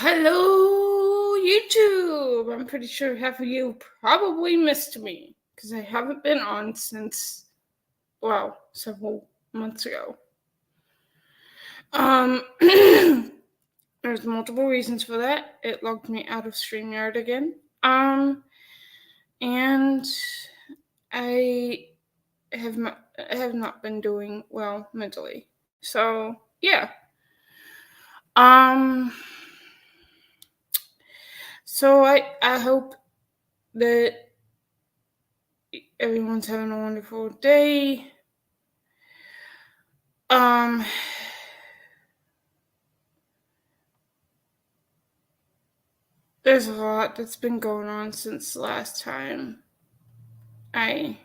Hello, YouTube! I'm pretty sure half of you probably missed me because I haven't been on since, several months ago. There's multiple reasons for that. It logged me out of StreamYard again. And I have not been doing well mentally. So, yeah. So I hope that everyone's having a wonderful day. There's a lot that's been going on since the last time I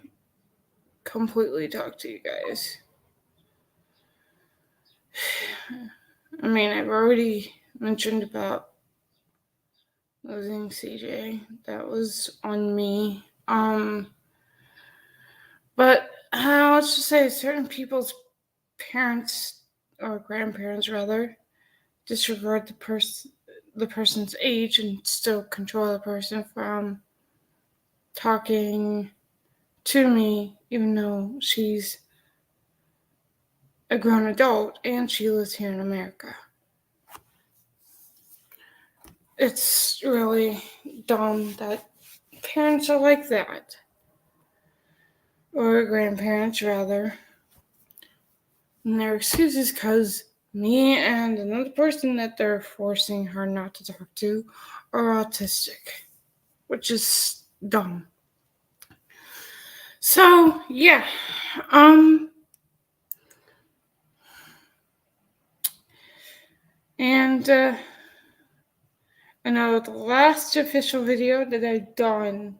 completely talked to you guys. I mean, I've already mentioned about losing CJ. That was on me. But let's just say certain people's parents or grandparents rather disregard the person's age and still control the person from talking to me, even though she's a grown adult and she lives here in America. It's really dumb that parents are like that, or grandparents rather. And their excuse is because me and another person that they're forcing her not to talk to are autistic, which is dumb. So, yeah. And I know the last official video that I'd done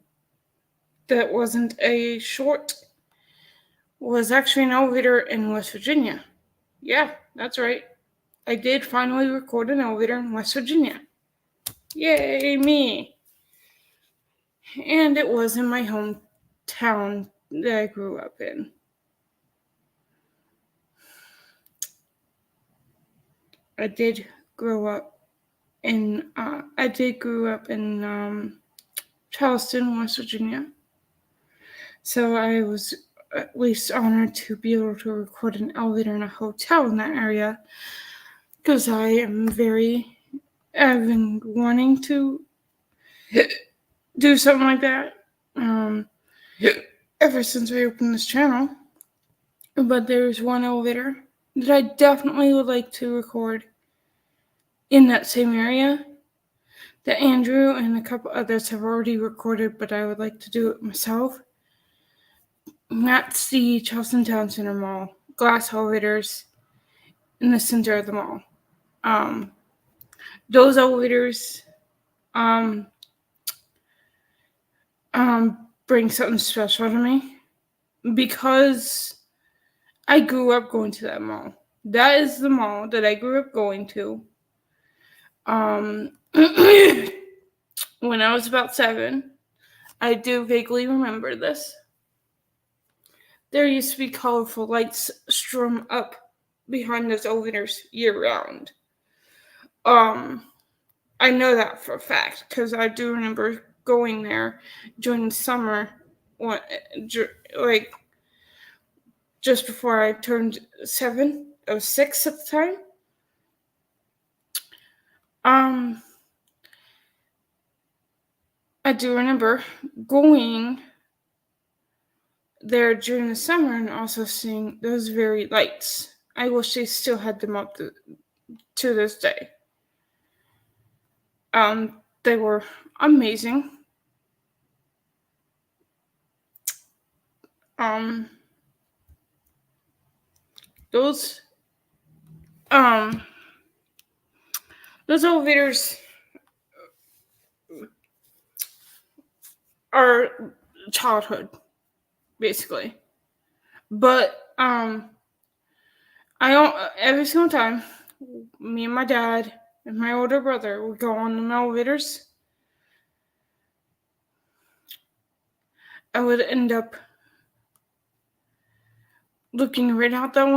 that wasn't a short was actually an elevator in West Virginia. Yeah, that's right. I did finally record an elevator in West Virginia. Yay, me. And it was in my hometown that I grew up in. I did grow up in Charleston, West Virginia. So I was at least honored to be able to record an elevator in a hotel in that area because I've been wanting to do something like that ever since I opened this channel. But there's one elevator that I definitely would like to record in that same area that Andrew and a couple others have already recorded, but I would like to do it myself. And that's the Charleston Town Center Mall. Glass elevators in the center of the mall. Those elevators bring something special to me because I grew up going to that mall. That is the mall that I grew up going to. When I was about 7, I do vaguely remember this. There used to be colorful lights strung up behind those elevators year-round. I know that for a fact because I do remember going there during the summer, like just before I turned 7. I was 6 at the time. I do remember going there during the summer and also seeing those very lights. I wish they still had them up to this day. They were amazing. Those elevators are childhood, basically. But every single time, me and my dad and my older brother would go on the elevators, I would end up looking right out that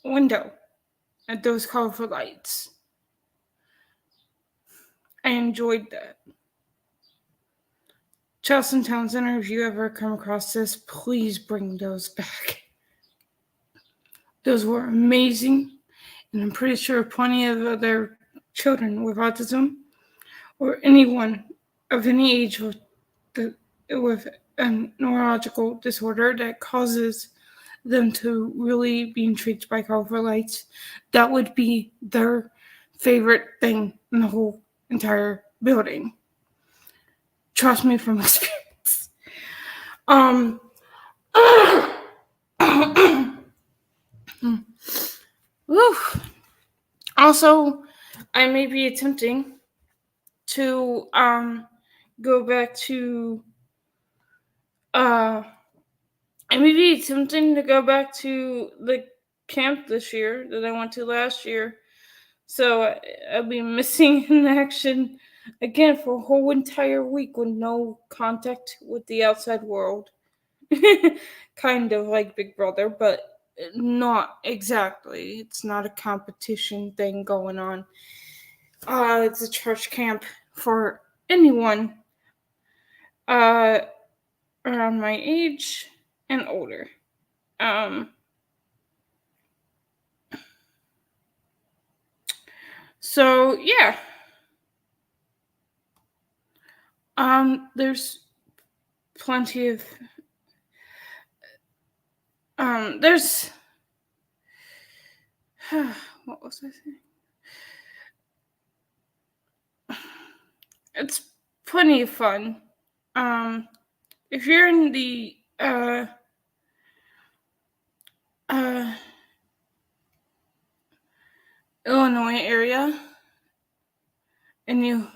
window, at those colorful lights. I enjoyed that. Charleston Town Center, if you ever come across this, please bring those back. Those were amazing, and I'm pretty sure plenty of other children with autism or anyone of any age with a neurological disorder that causes them to really be intrigued by colorful lights, that would be their favorite thing in the whole entire building. Trust me from experience. Also, I may be attempting to go back to I may be attempting to go back to the camp this year that I went to last year. So I'll be missing in action again for a whole entire week with no contact with the outside world. Kind of like Big Brother, but not exactly. It's not a competition thing going on. It's a church camp for anyone around my age and older. So yeah. There's plenty of there's what was I saying? It's plenty of fun. If you're in the Illinois area and you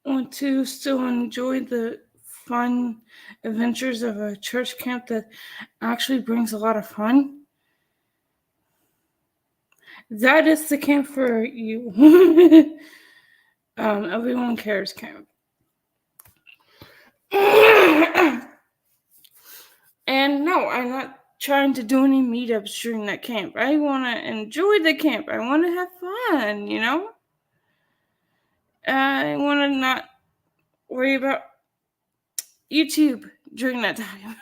want to still enjoy the fun adventures of a church camp that actually brings a lot of fun, that is the camp for you. Everyone Cares camp. And no, I'm not trying to do any meetups during that camp. I want to enjoy the camp. I want to have fun, you know? I want to not worry about YouTube during that time.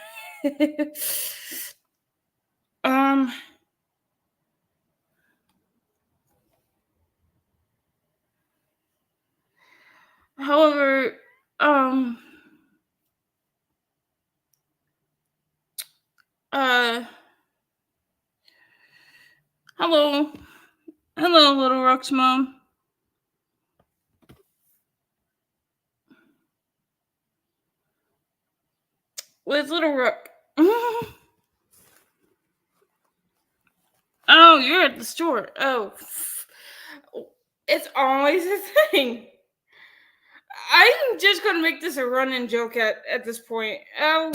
However, hello, Little Rock's mom. With Little Rock. Oh, you're at the store. Oh, it's always a thing. I'm just gonna make this a running joke at this point. Oh,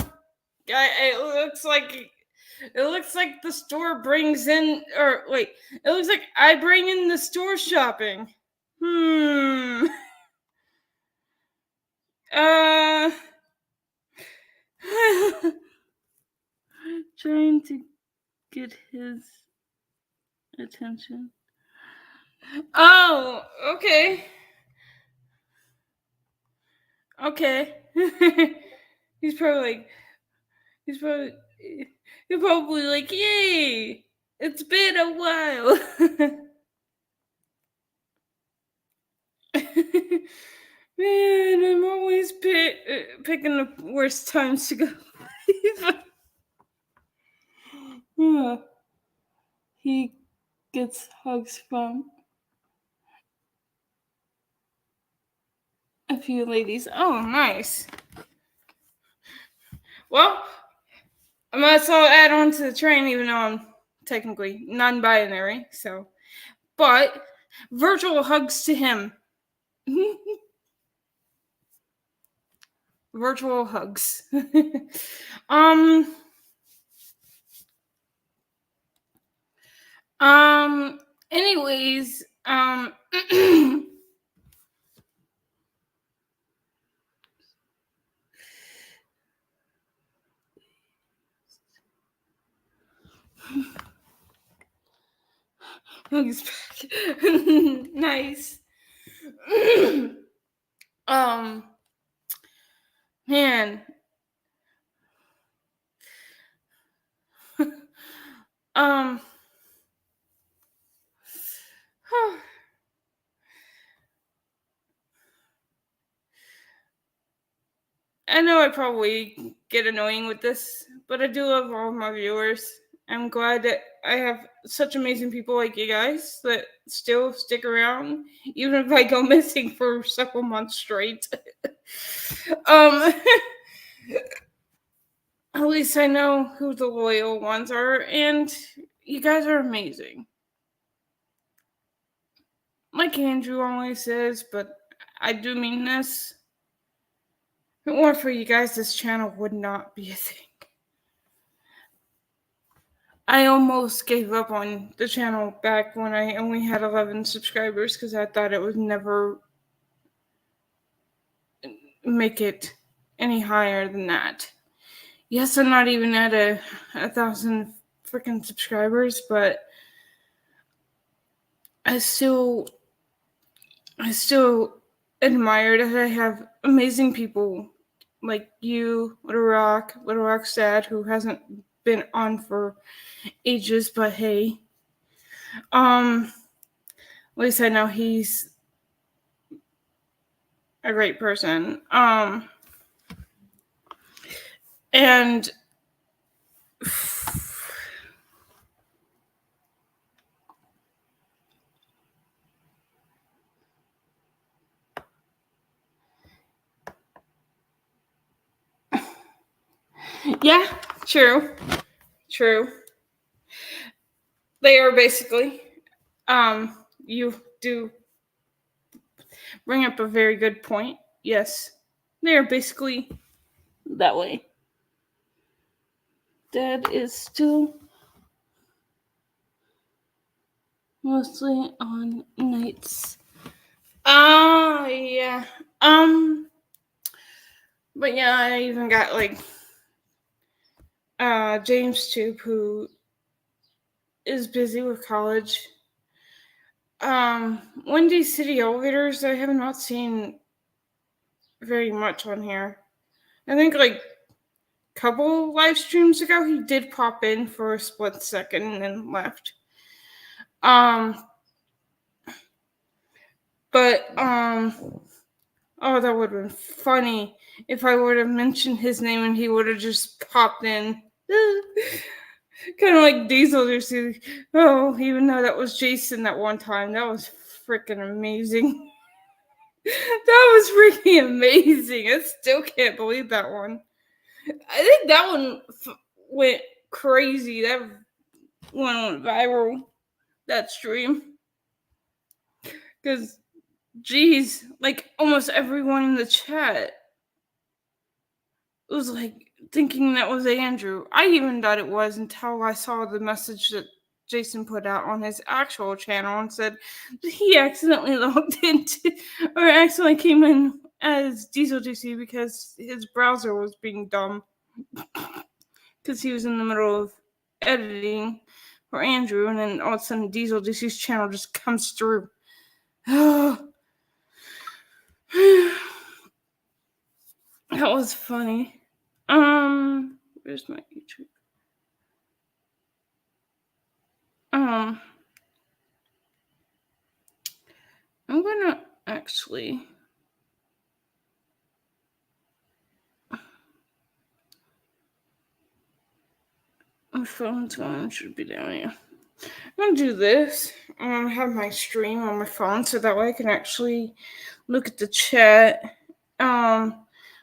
it looks like the store brings in, or wait, it looks like I bring in the store shopping. Trying to get his attention. Oh, okay. Okay. he's probably like, yay! It's been a while. Man, I'm always picking the worst times to go. Yeah. He gets hugs from a few ladies. Oh, nice. Well, I might as well add on to the train, even though I'm technically non-binary. So, but virtual hugs to him. Virtual hugs. Anyways, hugs back. Nice. Man. um, I know I probably get annoying with this, but I do love all of my viewers. I'm glad that I have such amazing people like you guys that still stick around, even if I go missing for several months straight. um, at least I know who the loyal ones are, and you guys are amazing. Like Andrew always says, but I do mean this. If it weren't for you guys, this channel would not be a thing. I almost gave up on the channel back when I only had 11 subscribers because I thought it would never make it any higher than that. Yes, I'm not even at a 1,000 freaking subscribers, but I still admire that I have amazing people like you, Little Rock's dad, who hasn't been on for ages, but hey, at least I know he's a great person. And yeah, true. They are basically. You do bring up a very good point. Yes, they are basically that way. Dad is still mostly on nights. Yeah. But yeah, I even got like James Tube, who is busy with college. Windy City Elevators, I have not seen very much on here. I think like a couple live streams ago he did pop in for a split second and then left. But oh, that would have been funny if I would have mentioned his name and he would have just popped in. Kind of like Diesel just oh, even though that was Jason that one time. That was freaking amazing. That was freaking amazing. I still can't believe that one. I think that one went crazy. That one went viral. That stream. Because, geez, like almost everyone in the chat was like thinking that was Andrew. I even thought it was until I saw the message that Jason put out on his actual channel and said he accidentally logged into or accidentally came in as Diesel DC because his browser was being dumb because he was in the middle of editing for Andrew, and then all of a sudden Diesel DC's channel just comes through. That was funny. Where's my YouTube? I'm gonna actually my phone's going should be down here. I'm gonna do this. I'm gonna have my stream on my phone so that way I can actually look at the chat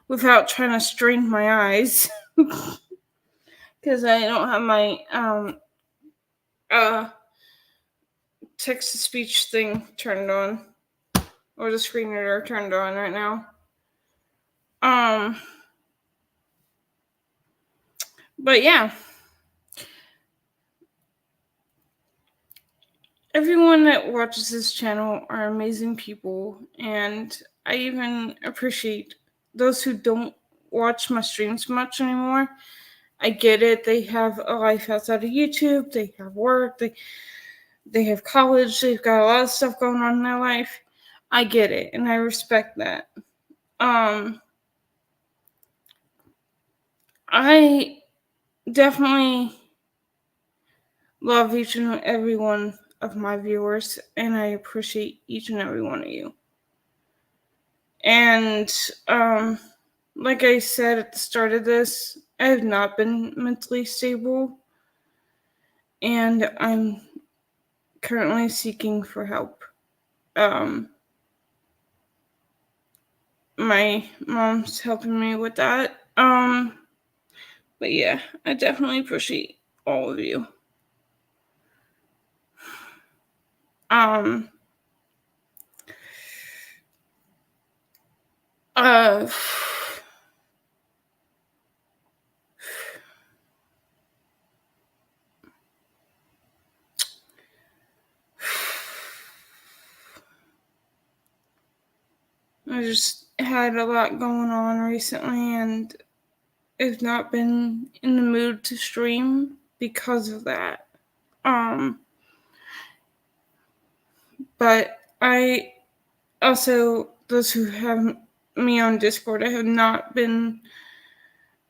without trying to strain my eyes. Because I don't have my text to speech thing turned on. Or the screen reader turned on right now. But yeah. Everyone that watches this channel are amazing people, and I even appreciate those who don't watch my streams much anymore. I get it. They have a life outside of YouTube. They have work. They have college. They've got a lot of stuff going on in their life. I get it, and I respect that. I definitely love each and every one of my viewers, and I appreciate each and every one of you. And like I said at the start of this, I have not been mentally stable, and I'm currently seeking for help. My mom's helping me with that. But yeah, I definitely appreciate all of you. Uh, I just had a lot going on recently, and I've not been in the mood to stream because of that. But I also, those who have me on Discord, I have not been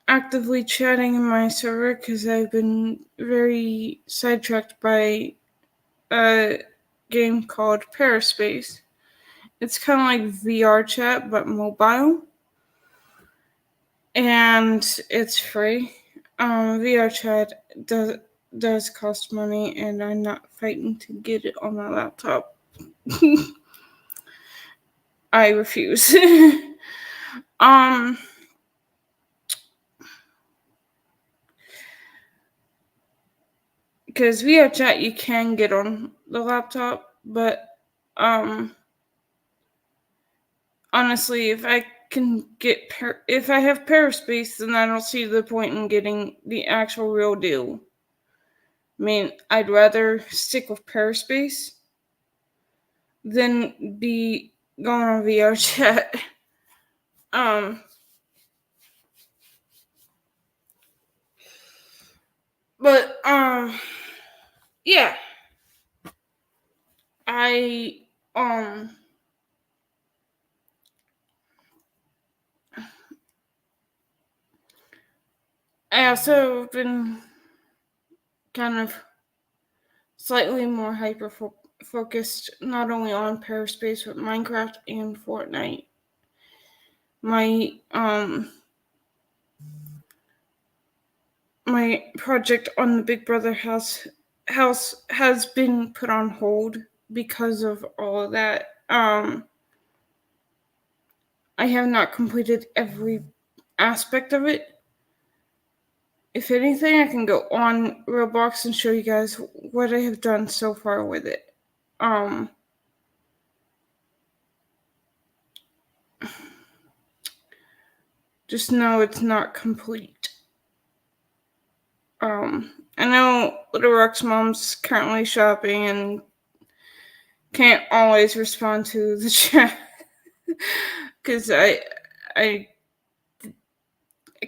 actively chatting in my server because I've been very sidetracked by a game called Paraspace. It's kind of like VR chat but mobile, and it's free. VR chat does cost money, and I'm not fighting to get it on my laptop. I refuse. Because VR chat you can get on the laptop, but honestly, if I can get if I have Paraspace, then I don't see the point in getting the actual real deal. I mean, I'd rather stick with Paraspace than be going on VR chat. But yeah, I I also been kind of slightly more hyper focused not only on Paraspace but Minecraft and Fortnite. My project on the Big Brother house has been put on hold because of all of that. I have not completed every aspect of it. If anything, I can go on Roblox and show you guys what I have done so far with it. Just know it's not complete. I know Little Rock's mom's currently shopping and can't always respond to the chat because I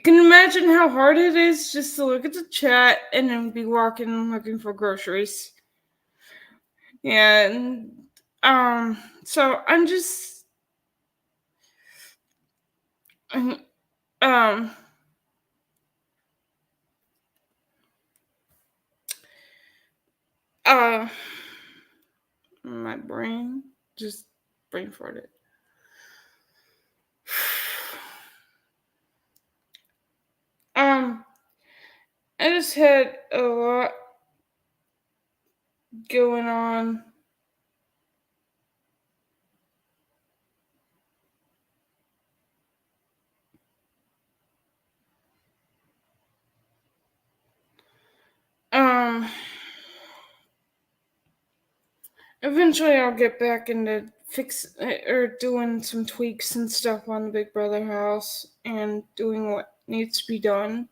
can imagine how hard it is just to look at the chat and then be walking looking for groceries. Yeah, and so I'm just um uh my brain just brain farted. I just had a lot going on. Eventually I'll get back into fix or doing some tweaks and stuff on the Big Brother house and doing what needs to be done.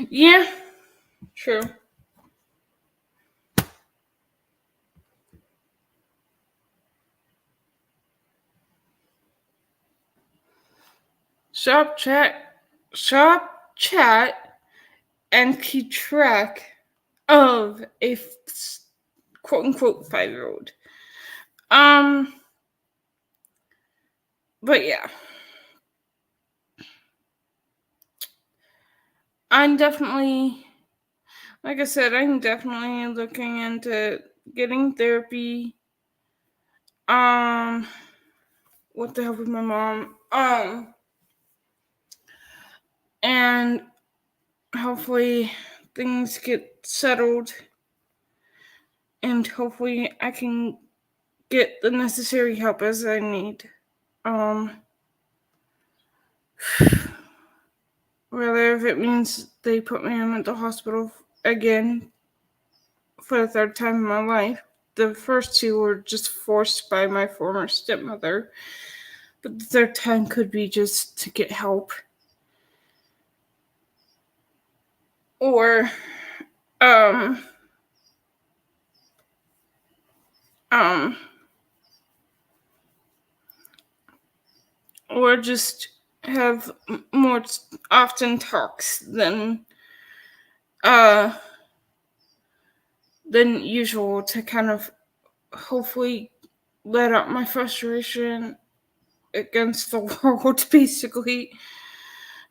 Yeah, true. Shop chat, and keep track of a quote unquote 5-year-old. Um, but yeah, I'm definitely, like I said, I'm definitely looking into getting therapy. Um, with the help of my mom. And hopefully things get settled, and hopefully I can get the necessary help as I need. Um, whether if it means they put me in a mental hospital again for the third time in my life. The first two were just forced by my former stepmother, but the third time could be just to get help. Or, um, um, or just have more often talks uh than usual to kind of hopefully let out my frustration against the world, basically,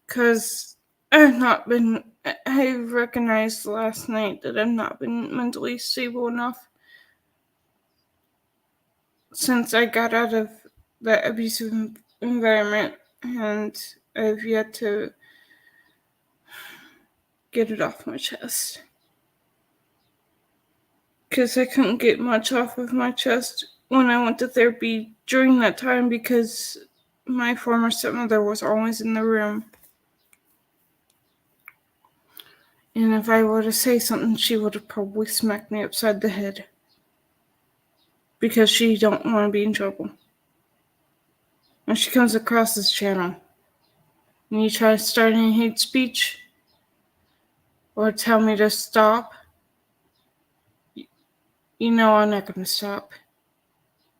because I recognized last night that I've not been mentally stable enough since I got out of that abusive environment, and I've yet to get it off my chest. Because I couldn't get much off of my chest when I went to therapy during that time because my former stepmother was always in the room. And if I were to say something, she would have probably smacked me upside the head. Because she don't want to be in trouble. When she comes across this channel, and you try to start any hate speech, or tell me to stop, you know I'm not going to stop.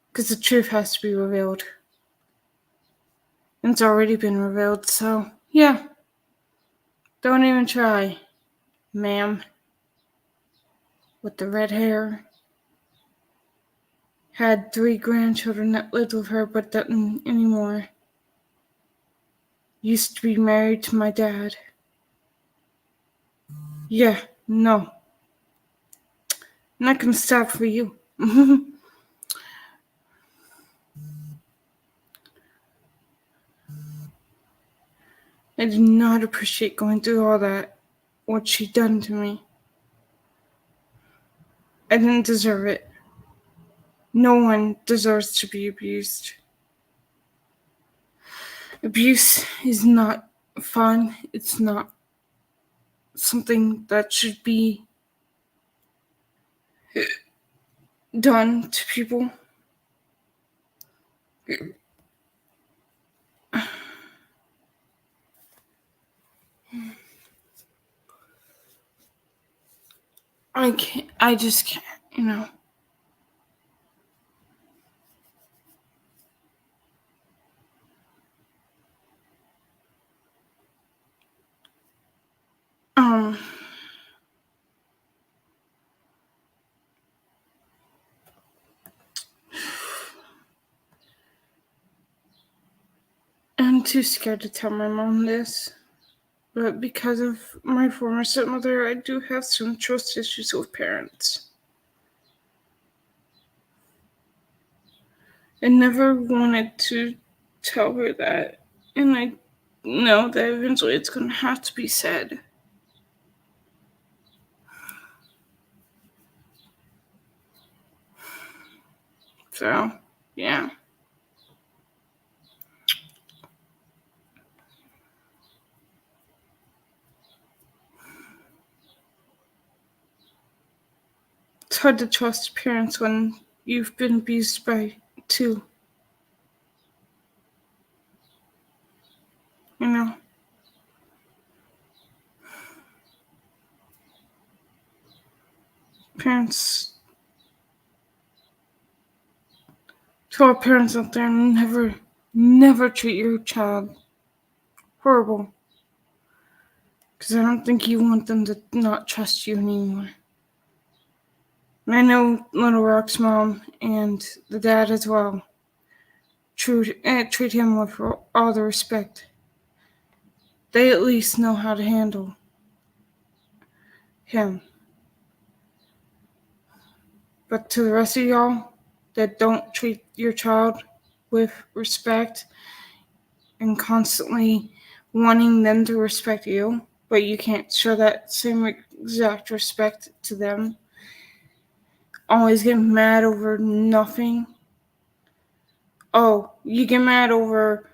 Because the truth has to be revealed. And it's already been revealed, so yeah. Don't even try, ma'am. With the red hair. Had 3 grandchildren that lived with her but doesn't anymore. Used to be married to my dad. Yeah, no. I'm not gonna stop for you. I did not appreciate going through all that. What she done to me. I didn't deserve it. No one deserves to be abused. Abuse is not fun. It's not something that should be done to people. I just can't, you know. Um, I'm too scared to tell my mom this. But because of my former stepmother, I do have some trust issues with parents. I never wanted to tell her that, and I know that eventually it's going to have to be said. So, yeah. It's hard to trust parents when you've been abused by 2, you know. Parents, to all parents out there, never treat your child horrible. Because I don't think you want them to not trust you anymore. And I know Little Rock's mom and the dad as well treat him with all the respect. They at least know how to handle him. But to the rest of y'all that don't treat your child with respect and constantly wanting them to respect you, but you can't show that same exact respect to them, always get mad over nothing. Oh, you get mad over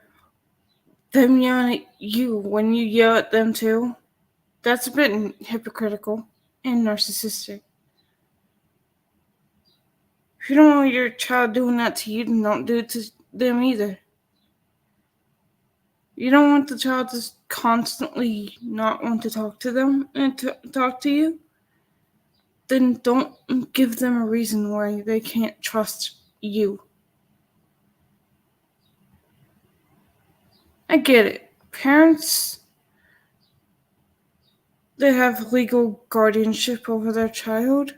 them yelling at you when you yell at them too? That's a bit hypocritical and narcissistic. If you don't want your child doing that to you, then don't do it to them either. You don't want the child to constantly not want to talk to them and to talk to you, then don't give them a reason why they can't trust you. I get it. Parents that have legal guardianship over their child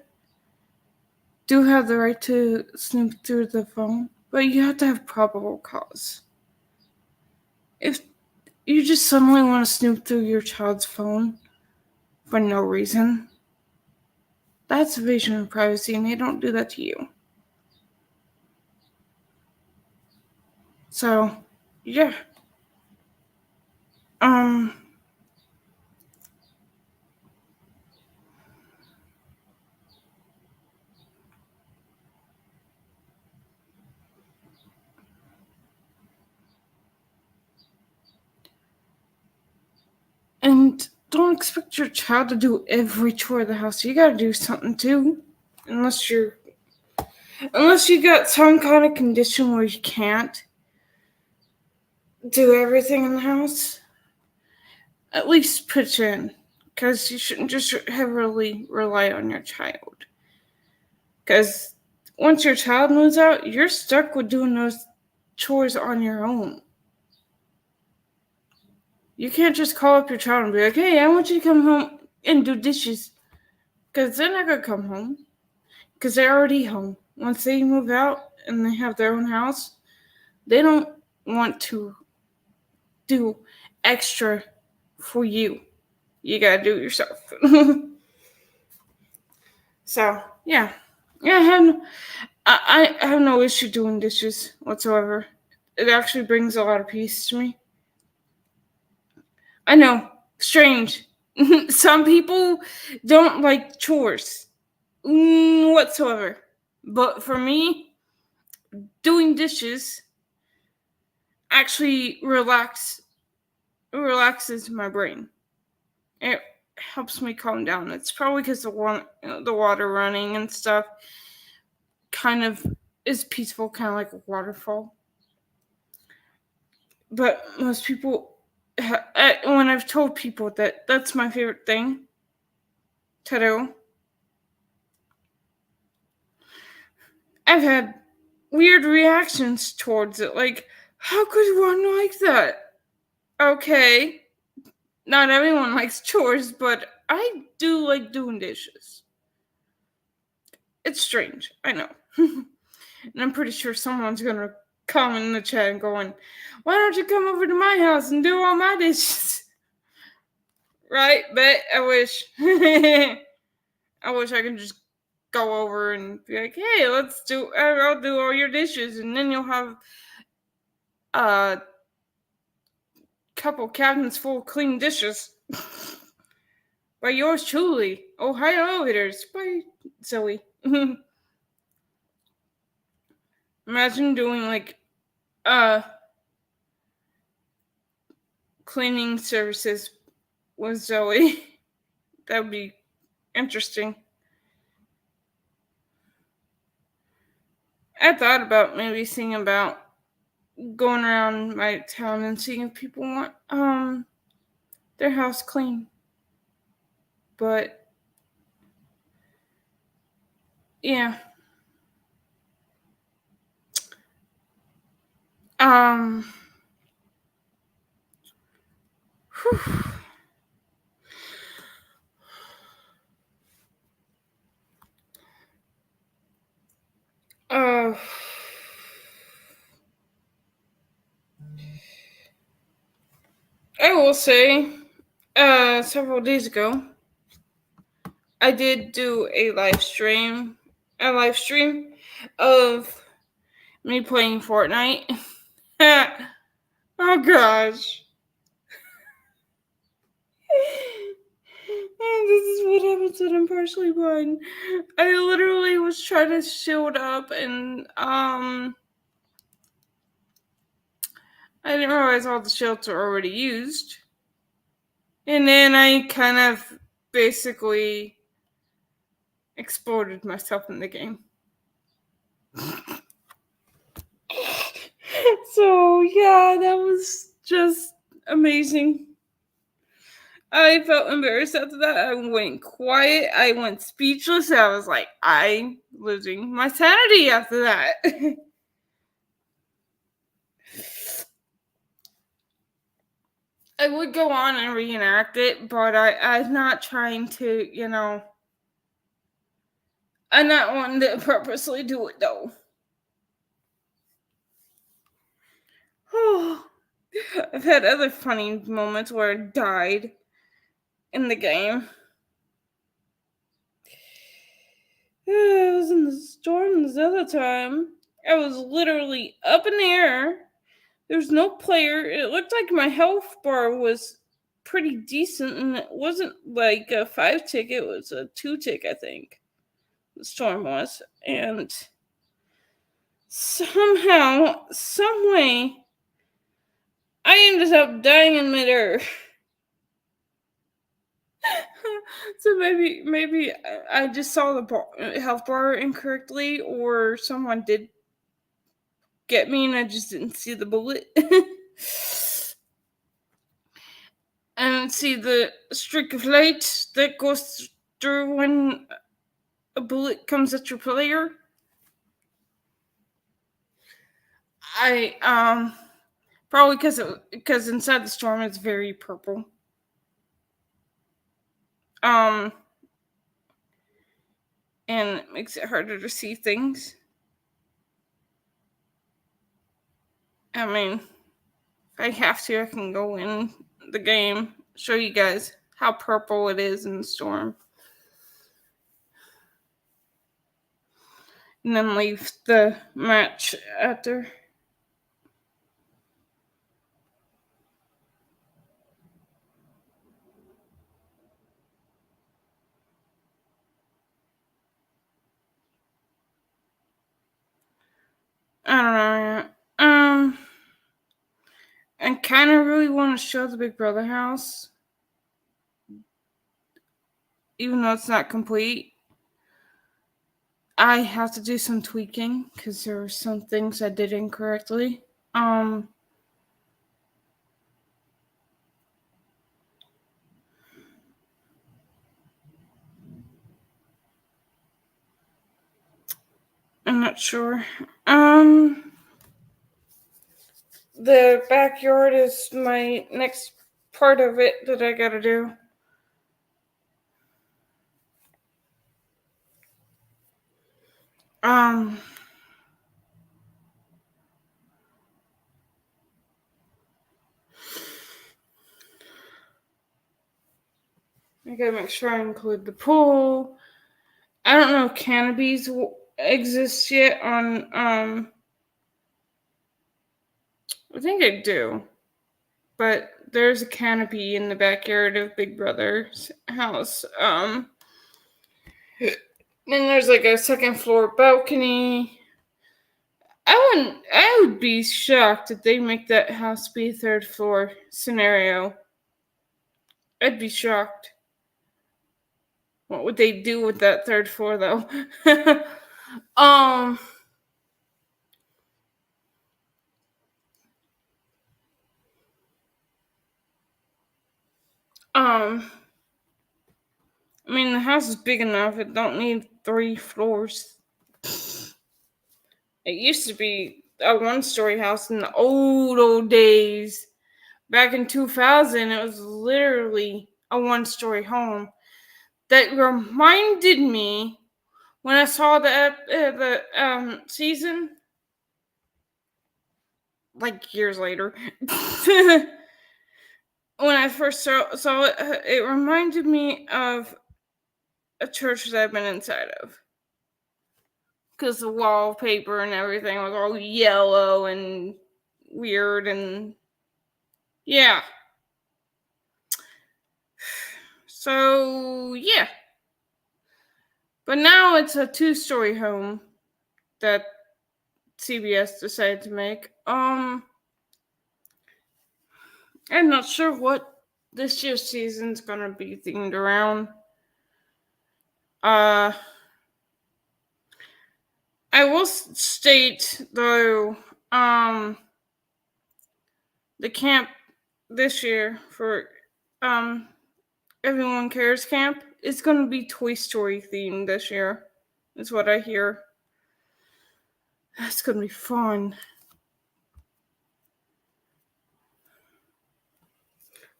do have the right to snoop through the phone, but you have to have probable cause. If you just suddenly want to snoop through your child's phone for no reason, that's invasion of privacy, and they don't do that to you. So, yeah. And don't expect your child to do every chore of the house. You gotta do something too. Unless you got some kind of condition where you can't do everything in the house, at least pitch in. Because you shouldn't just heavily rely on your child. Because once your child moves out, you're stuck with doing those chores on your own. You can't just call up your child and be like, hey, I want you to come home and do dishes. Because they're not going to come home. Because they're already home. Once they move out and they have their own house, they don't want to do extra for you. You got to do it yourself. So, yeah. I have no issue doing dishes whatsoever. It actually brings a lot of peace to me. I know, strange. Some people don't like chores whatsoever. But for me, doing dishes actually relaxes my brain. It helps me calm down. It's probably because the water running and stuff kind of is peaceful, kind of like a waterfall. But most people, when I've told people that that's my favorite thing to do, I've had weird reactions towards it. Like, how could one like that? Okay, not everyone likes chores, but I do like doing dishes. It's strange, I know. And I'm pretty sure someone's gonna comment in the chat and going, why don't you come over to my house and do all my dishes? Right? But I wish. I wish I could just go over and be like, hey, I'll do all your dishes, and then you'll have a couple cabinets full of clean dishes. By yours truly, Ohio Elevators. By Zoe. Imagine doing like cleaning services with Zoe. That would be interesting. I thought about maybe seeing about going around my town and seeing if people want their house clean. But Yeah. Um. Whew. Uh. I will say, several days ago, I did do a live stream of me playing Fortnite. Oh gosh. And this is what happens when I'm partially blind. I literally was trying to shield up and I didn't realize all the shields were already used. And then I kind of basically exploded myself in the game. So yeah, that was just amazing. I felt embarrassed after that. I went quiet. I went speechless. I was like, I'm losing my sanity after that. I would go on and reenact it, but I'm not trying to, I'm not wanting to purposely do it though. I've had other funny moments where I died in the game. I was in the storm this other time. I was literally up in the air. There was no player. It looked like my health bar was pretty decent, and it wasn't like a 5 tick, it was a 2 tick, I think. The storm was. And somehow, some way, I ended up dying in midair. So maybe I just saw the health bar incorrectly, or someone did get me and I just didn't see the bullet. And see the streak of light that goes through when a bullet comes at your player. I probably because inside the storm it's very purple. And it makes it harder to see things. I mean, if I have to, I can go in the game, show you guys how purple it is in the storm, and then leave the match after. I don't know yet. I kind of really want to show the Big Brother house, even though it's not complete. I have to do some tweaking because there were some things I did incorrectly. I'm not sure. The backyard is my next part of it that I gotta do. I gotta make sure I include the pool. I don't know if canopies exist yet on, I think I do. But there's a canopy in the backyard of Big Brother's house. And there's like a second floor balcony. I would be shocked if they make that house be a third floor scenario. I'd be shocked. What would they do with that third floor though? um I mean the house is big enough, it don't need 3 floors. It used to be a one-story house in the old days. Back in 2000, it was literally a one-story home. That reminded me when I saw the season, like years later. When I first saw it, it reminded me of a church that I've been inside of. Because the wallpaper and everything was all yellow and weird, and yeah. So, yeah. But now it's a 2-story home that CBS decided to make. I'm not sure what this year's season's gonna be themed around. I will state though, the camp this year for Everyone Cares Camp is gonna be Toy Story themed this year. Is what I hear. That's gonna be fun.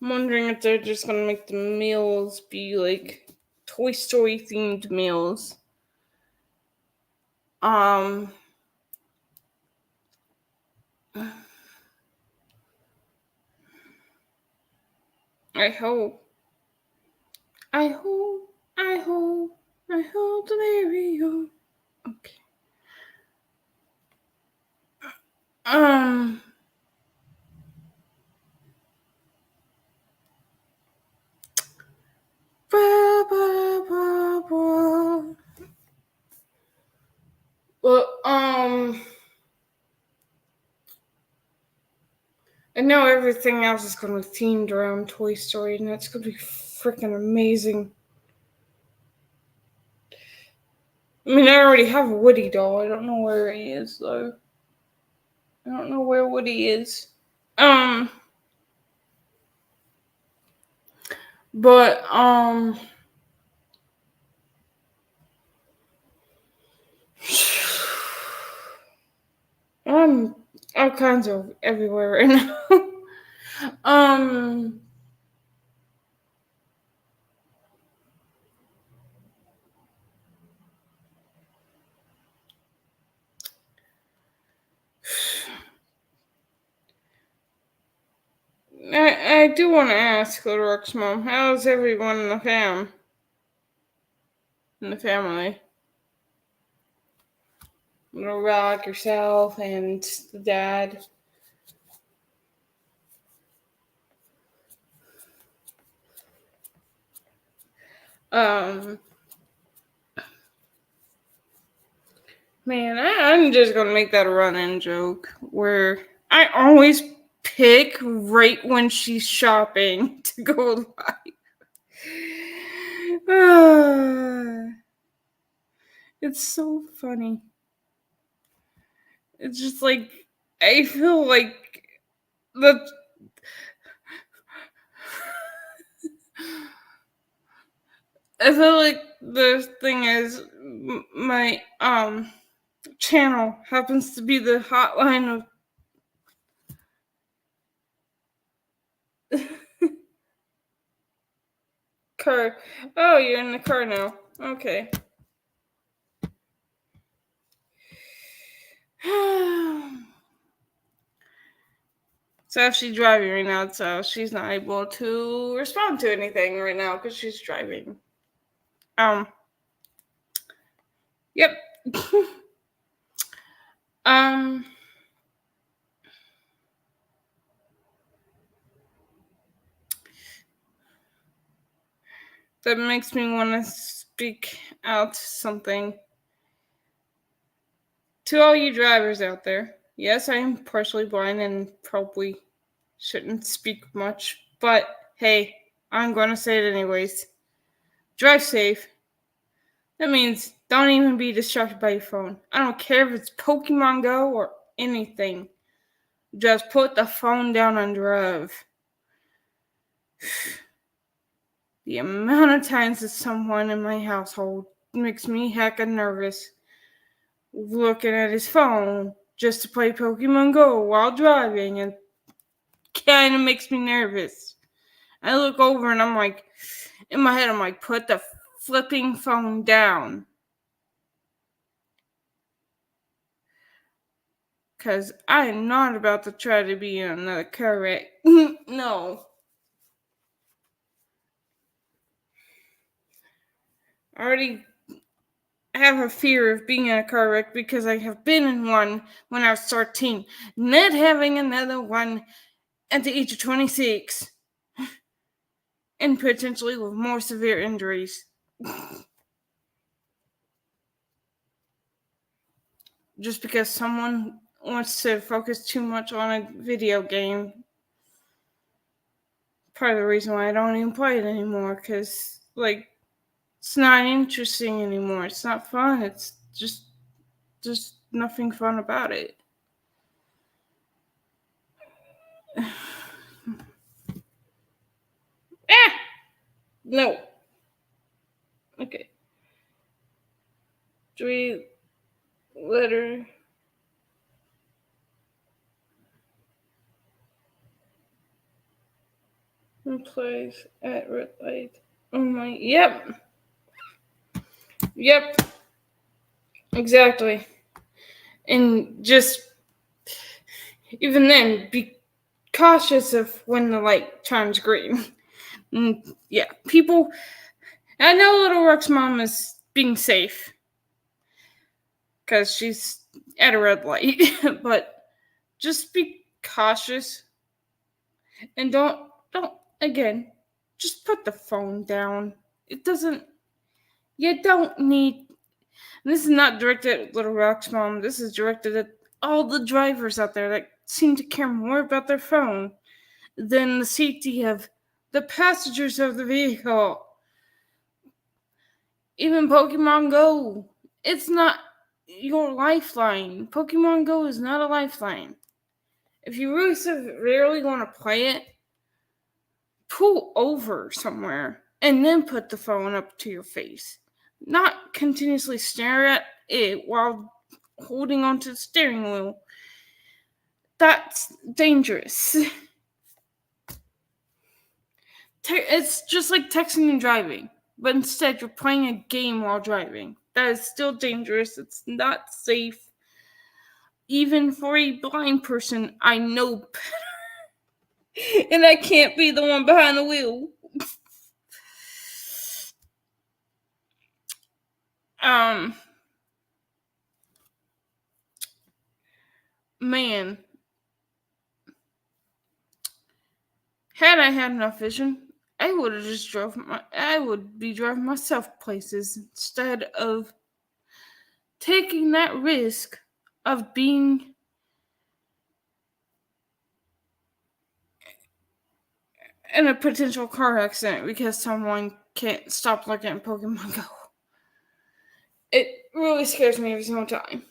I'm wondering if they're just gonna make the meals be like Toy Story themed meals. I hope. I hope that we go. Okay. Well, I know everything else is going to be themed around Toy Story, and that's going to be freaking amazing. I mean, I already have a Woody doll. I don't know where he is, though. I don't know where Woody is. But, I'm all kinds of everywhere right now. I do want to ask Little Rock's mom, how's everyone in the family? Little Rock, yourself, and the dad. Man, I'm just gonna make that a run-in joke where I always pick right when she's shopping to go buy. It's so funny. It's just like I feel like the I feel like the thing is my channel happens to be the hotline of car. Oh, you're in the car now. Okay. So she's driving right now, so she's not able to respond to anything right now because she's driving. Yep. That makes me want to speak out something. To all you drivers out there, yes, I am partially blind and probably shouldn't speak much, but hey, I'm going to say it anyways. Drive safe. That means don't even be distracted by your phone. I don't care if it's Pokemon Go or anything. Just put the phone down and drive. The amount of times that someone in my household makes me hecka nervous looking at his phone just to play Pokemon Go while driving, and kind of makes me nervous. I look over and I'm like, in my head, I'm like, put the flipping phone down. Because I am not about to try to be in another car wreck. No. I already have a fear of being in a car wreck because I have been in one when I was 13. Not having another one at the age of 26. And potentially with more severe injuries. Just because someone wants to focus too much on a video game. Part of the reason why I don't even play it anymore, because, like, it's not interesting anymore. It's not fun. It's just nothing fun about it. No. Okay. 3-letter place at red light. Oh my. Yep. Exactly. And just even then, be cautious of when the light turns green. Yeah, people. I know Little Rock's mom is being safe because she's at a red light, but just be cautious and don't again. Just put the phone down. It doesn't. You don't need. This is not directed at Little Rock's mom. This is directed at all the drivers out there that seem to care more about their phone than the safety of the passengers of the vehicle. Even Pokemon Go, it's not your lifeline. Pokemon Go is not a lifeline. If you really severely want to play it, pull over somewhere and then put the phone up to your face. Not continuously stare at it while holding onto the steering wheel. That's dangerous. It's just like texting and driving, but instead you're playing a game while driving. That is still dangerous. It's not safe. Even for a blind person, I know better. And I can't be the one behind the wheel. Man. Had I had enough vision, I would have just I would be driving myself places instead of taking that risk of being in a potential car accident because someone can't stop looking at Pokemon Go. It really scares me every single time.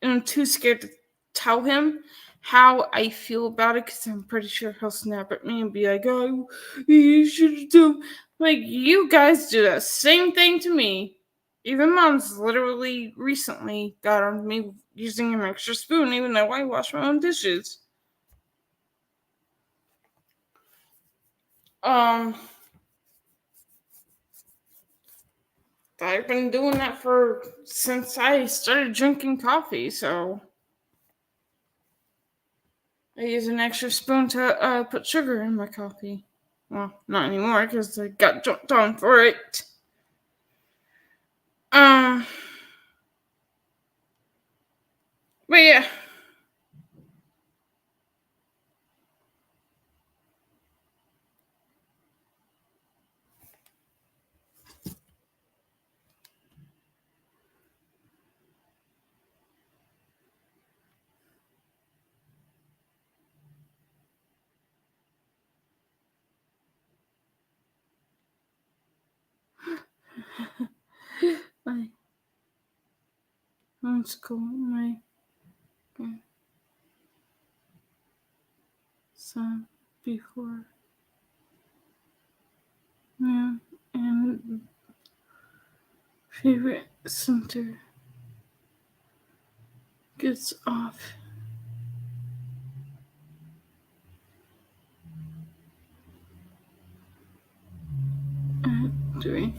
And I'm too scared to tell him how I feel about it because I'm pretty sure he'll snap at me and be like, oh, you should have done. Like, you guys do the same thing to me. Even Mom's literally recently got on me using an extra spoon even though I wash my own dishes. I've been doing that since I started drinking coffee, so I use an extra spoon to put sugar in my coffee. Well, not anymore because I got jumped on for it. Um, but yeah. My homeschool, my son before. Yeah, and favorite center. gets off. Three.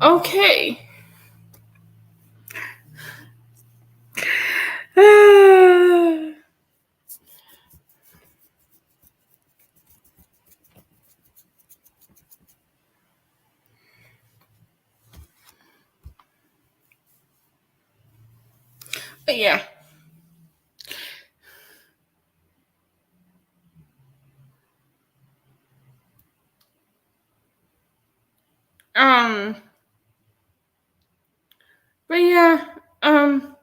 Okay. But yeah. But yeah, I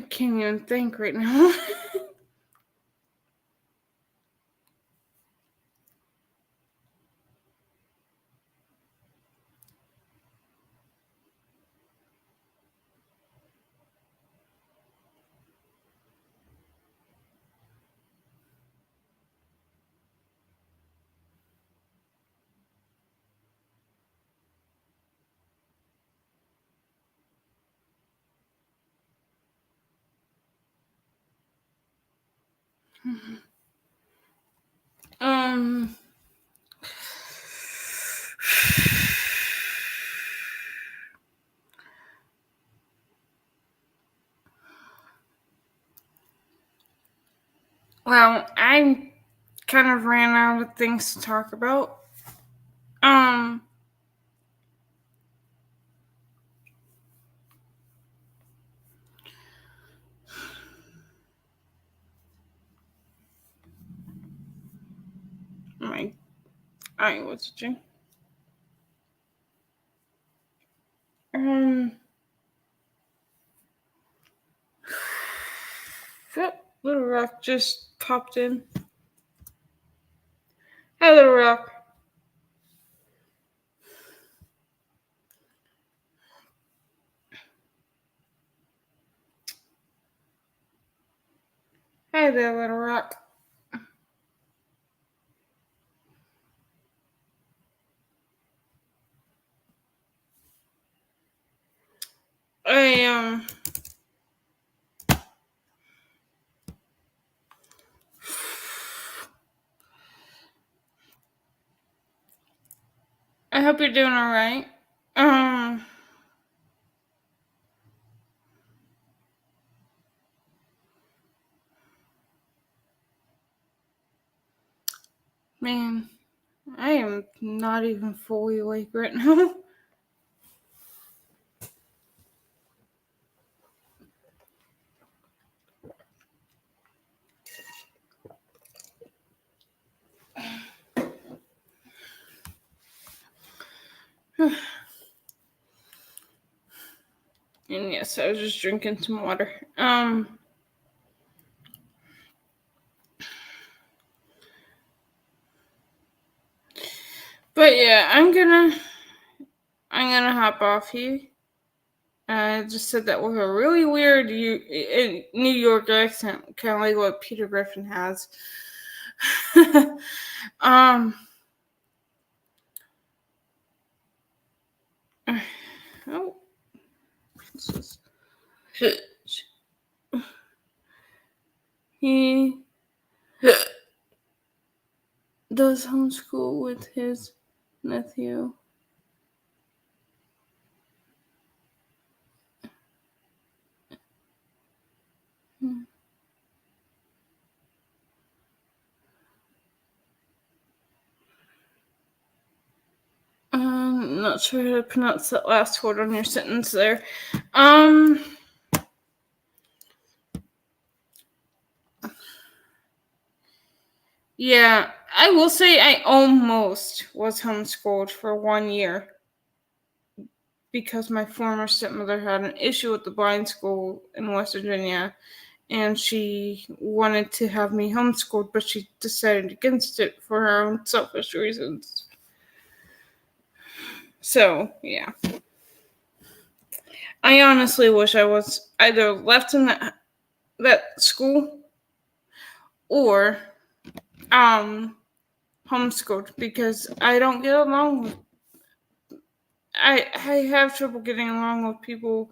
can't even think right now. um, well, I kind of ran out of things to talk about. My eye was itching. Yep, Little Rock just popped in. Hi, Little Rock. Hi there, Little Rock. I hope you're doing all right. Man, I am not even fully awake right now. And yes, I was just drinking some water. But yeah, I'm gonna hop off here. I just said that with a really weird New York accent, kind of like what Peter Griffin has. Oh, he does homeschool with his nephew. I'm not sure how to pronounce that last word on your sentence there. Yeah, I will say I almost was homeschooled for 1 year because my former stepmother had an issue with the blind school in West Virginia, and she wanted to have me homeschooled, but she decided against it for her own selfish reasons. So, yeah. I honestly wish I was either left in that school or homeschooled because I don't get along with. I have trouble getting along with people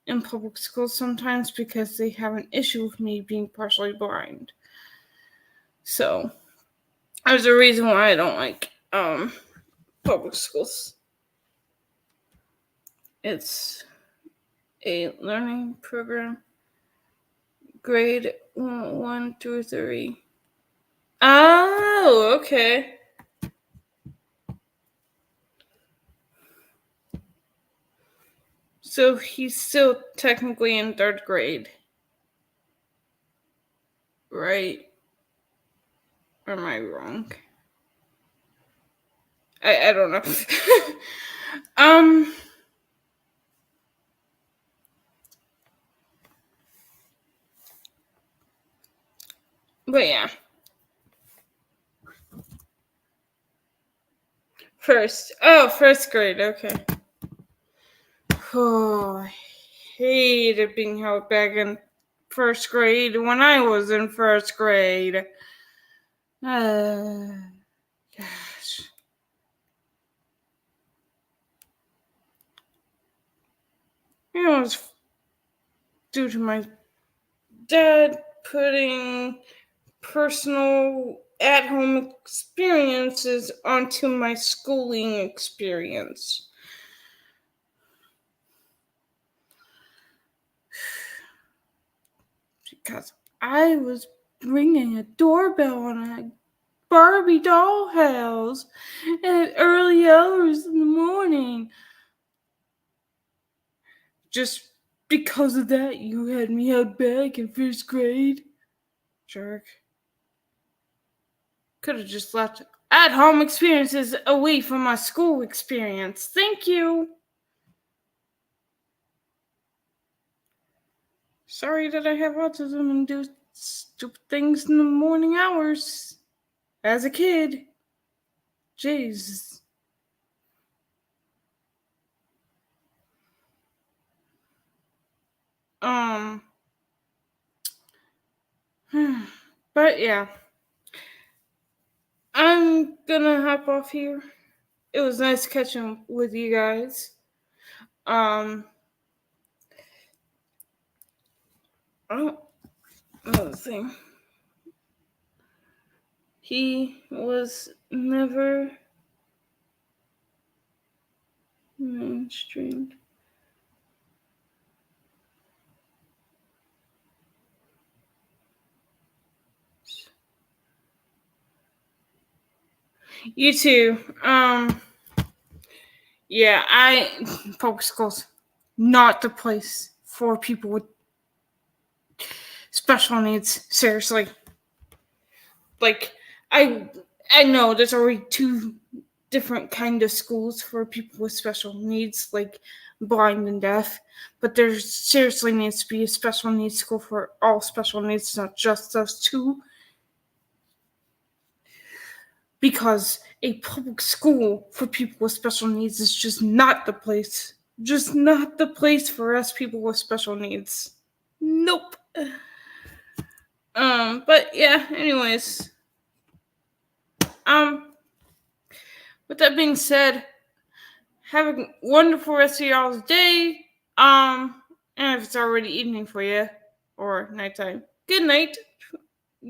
in public schools sometimes because they have an issue with me being partially blind. So there's a reason why I don't like public schools. It's a learning program, grade 1 through 3. Oh, okay. So he's still technically in 3rd grade, right? Or am I wrong? I don't know. But yeah. First grade, okay. Oh, I hated being held back in 1st grade when I was in 1st grade. Gosh. It was due to my dad putting personal at-home experiences onto my schooling experience. Because I was ringing a doorbell on a Barbie dollhouse at early hours in the morning. Just because of that, you had me held back in 1st grade? Jerk. Could have just left at-home experiences away from my school experience. Thank you. Sorry that I have autism and do stupid things in the morning hours. As a kid. Jeez. But yeah. I'm gonna hop off here. It was nice catching with you guys. Another thing. He was never mainstreamed. You too. Yeah, public schools, not the place for people with special needs. Seriously. Like, I know there's already 2 different kind of schools for people with special needs, like blind and deaf, but there seriously needs to be a special needs school for all special needs, not just those 2. Because a public school for people with special needs is just not the place. Just not the place for us people with special needs. Nope. But yeah, anyways. With that being said, have a wonderful rest of y'all's day. And if it's already evening for you, or nighttime, good night.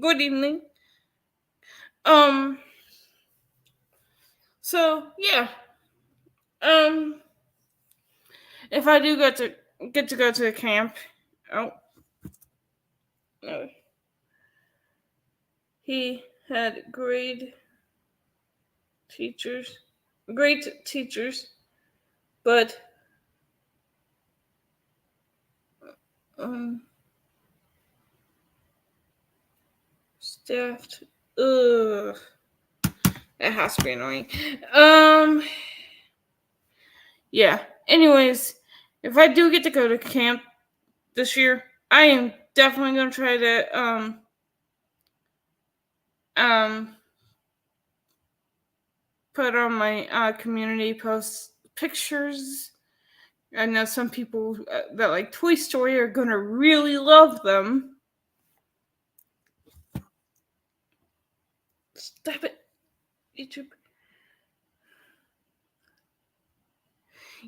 Good evening. So yeah. If I do get to go to a camp, no. He had great teachers, but staffed. Ugh, that has to be annoying. Yeah. Anyways, if I do get to go to camp this year, I am definitely gonna try to put on my community posts pictures. I know some people that like Toy Story are gonna really love them. Stop it, YouTube.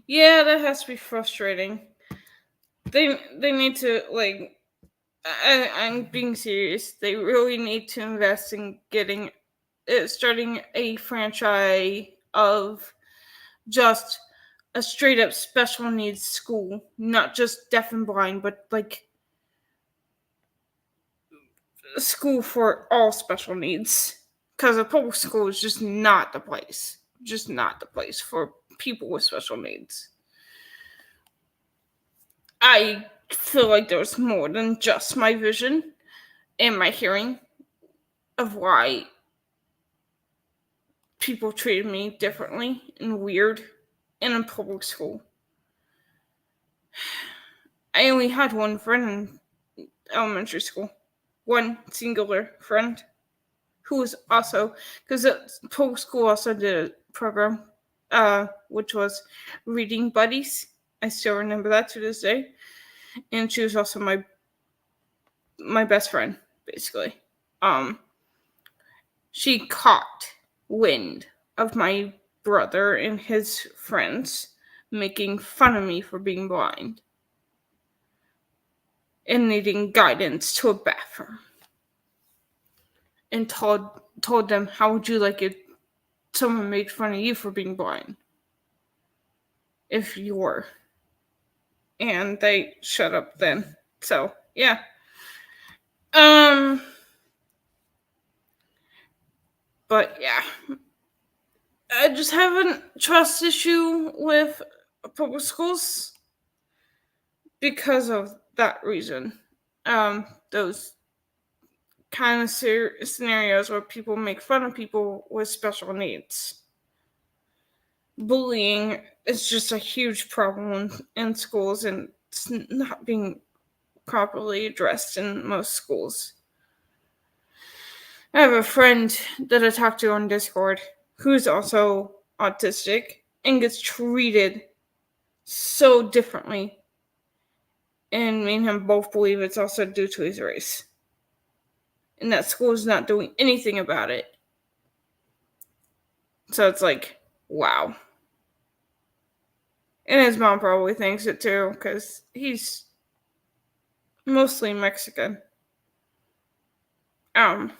Yeah, that has to be frustrating. They need to, like, I'm being serious. They really need to invest in starting a franchise of just a straight up special needs school, not just deaf and blind, but like a school for all special needs. Because a public school is just not the place. Just not the place for people with special needs. I feel like there was more than just my vision and my hearing of why people treated me differently and weird in a public school. I only had one friend in elementary school. One singular friend who was also, because the public school also did a program, which was Reading Buddies. I still remember that to this day. And she was also my best friend, basically. She caught wind of my brother and his friends making fun of me for being blind and needing guidance to a bathroom, and told them, how would you like it someone made fun of you for being blind if you were? And they shut up then. So yeah. But yeah, I just have a trust issue with public schools because of that reason. Those kind of scenarios where people make fun of people with special needs. Bullying is just a huge problem in schools, and it's not being properly addressed in most schools. I have a friend that I talk to on Discord who's also autistic and gets treated so differently. And me and him both believe it's also due to his race. And that school is not doing anything about it. So it's like, wow. And his mom probably thinks it too, because he's mostly Mexican. But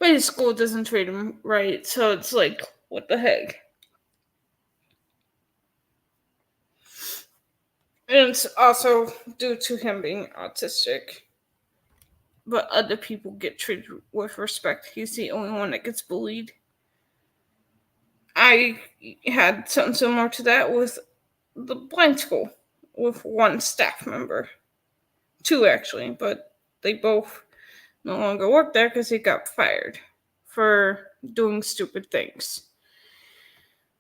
his school doesn't treat him right, so it's like, what the heck? And it's also due to him being autistic. But other people get treated with respect. He's the only one that gets bullied. I had something similar to that with the blind school, with one staff member. Two, actually, but they both no longer work there because he got fired for doing stupid things.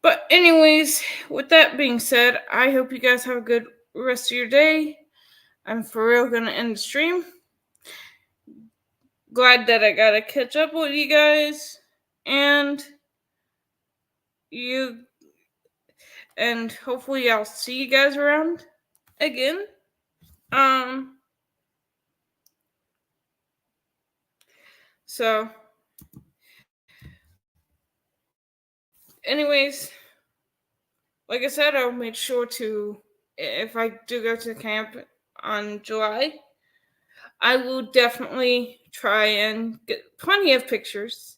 But anyways, with that being said, I hope you guys have a good rest of your day. I'm for real gonna end the stream. Glad that I got to catch up with you guys, and hopefully I'll see you guys around again. So anyways, like I said, I'll make sure to, if I do go to camp on July, I will definitely try and get plenty of pictures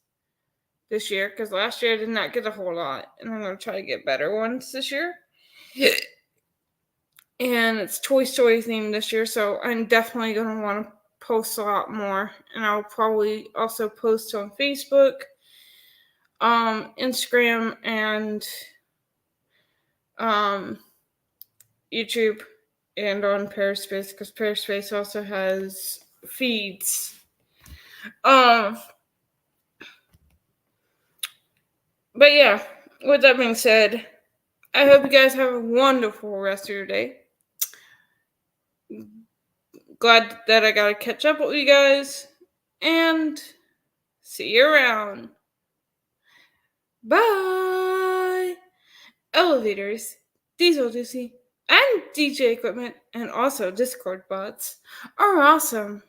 this year, because last year I did not get a whole lot, and I'm going to try to get better ones this year. And it's Toy Story themed this year, so I'm definitely going to want to post a lot more, and I'll probably also post on Facebook, Instagram, and YouTube, and on Perispace, because Perispace also has feeds. But yeah, with that being said, I hope you guys have a wonderful rest of your day. Glad that I got to catch up with you guys, and see you around. Bye! Elevators, Diesel DC, and DJ equipment, and also Discord bots are awesome.